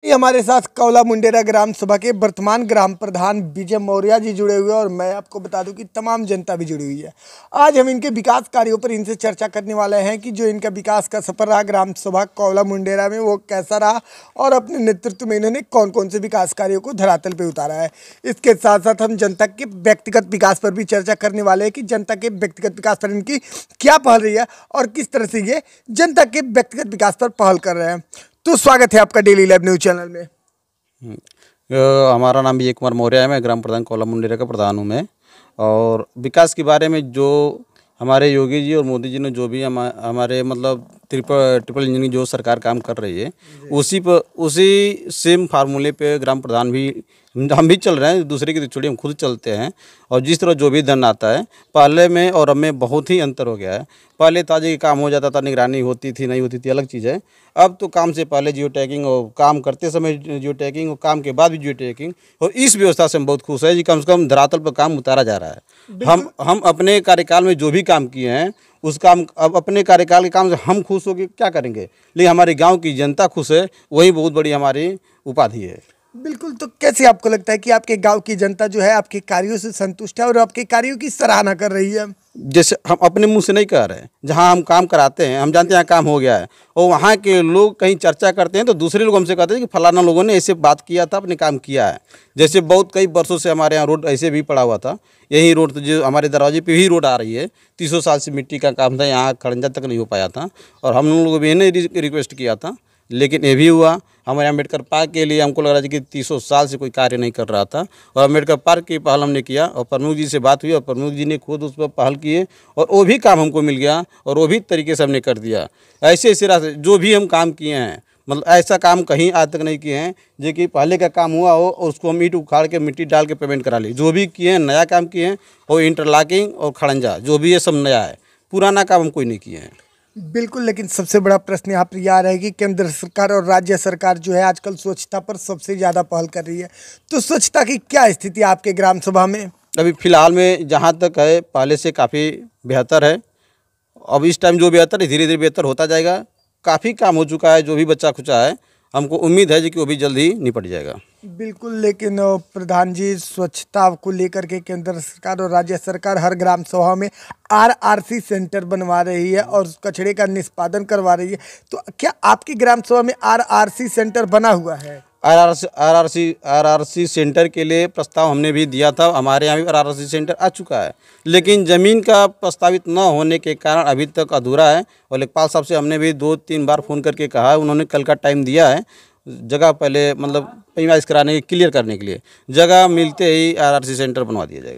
ये हमारे साथ कौला मुंडेरा ग्राम सभा के वर्तमान ग्राम प्रधान विजय मौर्य जी जुड़े हुए हैं और मैं आपको बता दूं कि तमाम जनता भी जुड़ी हुई है। आज हम इनके विकास कार्यों पर इनसे चर्चा करने वाले हैं कि जो इनका विकास का सफर रहा ग्राम सभा कौला मुंडेरा में वो कैसा रहा और अपने नेतृत्व में इन्होंने कौन कौन से विकास कार्यों को धरातल पर उतारा है। इसके साथ साथ हम जनता के व्यक्तिगत विकास पर भी चर्चा करने वाले हैं कि जनता के व्यक्तिगत विकास पर इनकी क्या पहल रही है और किस तरह से ये जनता के व्यक्तिगत विकास पर पहल कर रहे हैं। तो स्वागत है आपका डेली लाइव न्यूज चैनल में। हमारा नाम विजय कुमार मौर्य है। मैं ग्राम प्रधान कौला मुंडेरा का प्रधान हूँ मैं। और विकास के बारे में जो हमारे योगी जी और मोदी जी ने जो भी हमारे मतलब ट्रिपल इंजन की जो सरकार काम कर रही है उसी सेम फार्मूले पे ग्राम प्रधान भी हम भी चल रहे हैं। दूसरे की छोड़ी हम खुद चलते हैं। और जिस तरह जो भी धन आता है पहले में और अब में बहुत ही अंतर हो गया है। पहले ताजे काम हो जाता था, निगरानी होती थी नहीं होती थी अलग चीज़ है। अब तो काम से पहले जियो टैगिंग और काम करते समय जियो टैगिंग और काम के बाद भी जियो टैगिंग, और इस व्यवस्था से हम बहुत खुश हैं जी। कम से कम धरातल पर काम उतारा जा रहा है। हम अपने कार्यकाल में जो भी काम किए हैं उस काम अब अपने कार्यकाल के काम से हम खुश होकर क्या करेंगे, लेकिन हमारे गांव की जनता खुश है, वही बहुत बड़ी हमारी उपाधि है। बिल्कुल। तो कैसे आपको लगता है कि आपके गांव की जनता जो है आपके कार्यों से संतुष्ट है और आपके कार्यों की सराहना कर रही है? जैसे हम अपने मुंह से नहीं कह रहे हैं, जहां हम काम कराते हैं हम जानते हैं यहाँ काम हो गया है, और वहाँ के लोग कहीं चर्चा करते हैं तो दूसरे लोग हमसे कहते हैं कि फलाना लोगों ने ऐसे बात किया था, अपने काम किया है। जैसे बहुत कई वर्षों से हमारे यहाँ रोड ऐसे भी पड़ा हुआ था। यही रोड तो जो हमारे दरवाजे पे ही रोड आ रही है, 300 साल से मिट्टी का काम था, यहाँ खड़ंजा तक नहीं हो पाया था। और हम लोग भी इन्हें रिक्वेस्ट किया था, लेकिन ये भी हुआ। हमारे अम्बेडकर पार्क के लिए हमको लग रहा था कि 300 साल से कोई कार्य नहीं कर रहा था, और अम्बेडकर पार्क की पहल हमने किया और प्रमुख जी से बात हुई और प्रमुख जी ने खुद उस पर पहल किए और वो भी काम हमको मिल गया और वो भी तरीके से हमने कर दिया। ऐसे ऐसे रास्ते जो भी हम काम किए हैं, मतलब ऐसा काम कहीं आज तक नहीं किए हैं जो कि पहले का काम हुआ हो और उसको हम ईंट उखाड़ के मिट्टी डाल के पेमेंट करा ली। जो भी किए हैं नया काम किए हैं, और इंटरलॉकिंग और खड़ंजा जो भी है सब नया है, पुराना काम हम कोई नहीं किए हैं। बिल्कुल। लेकिन सबसे बड़ा प्रश्न यहाँ पर यह है कि केंद्र सरकार और राज्य सरकार जो है आजकल स्वच्छता पर सबसे ज़्यादा पहल कर रही है। तो स्वच्छता की क्या स्थिति है आपके ग्राम सभा में? अभी फिलहाल में जहाँ तक है पहले से काफ़ी बेहतर है। अब इस टाइम जो बेहतर है धीरे धीरे बेहतर होता जाएगा। काफ़ी काम हो चुका है, जो भी बच्चा खुचा है हमको उम्मीद है कि वो भी जल्द ही निपट जाएगा। बिल्कुल। लेकिन प्रधान जी, स्वच्छता को लेकर के केंद्र सरकार और राज्य सरकार हर ग्राम सभा में आरआरसी सेंटर बनवा रही है और कचरे का निष्पादन करवा रही है। तो क्या आपकी ग्राम सभा में आरआरसी सेंटर बना हुआ है? आरआरसी सेंटर के लिए प्रस्ताव हमने भी दिया था। हमारे यहाँ भी आरआरसी सेंटर आ चुका है, लेकिन ज़मीन का प्रस्तावित न होने के कारण अभी तक अधूरा है। और लेखपाल साहब से हमने भी 2-3 बार फ़ोन करके कहा है, उन्होंने कल का टाइम दिया है। जगह पहले मतलब पैमाइश कराने क्लियर करने के लिए जगह मिलते ही आरआरसी सेंटर बनवा दिया जाएगा।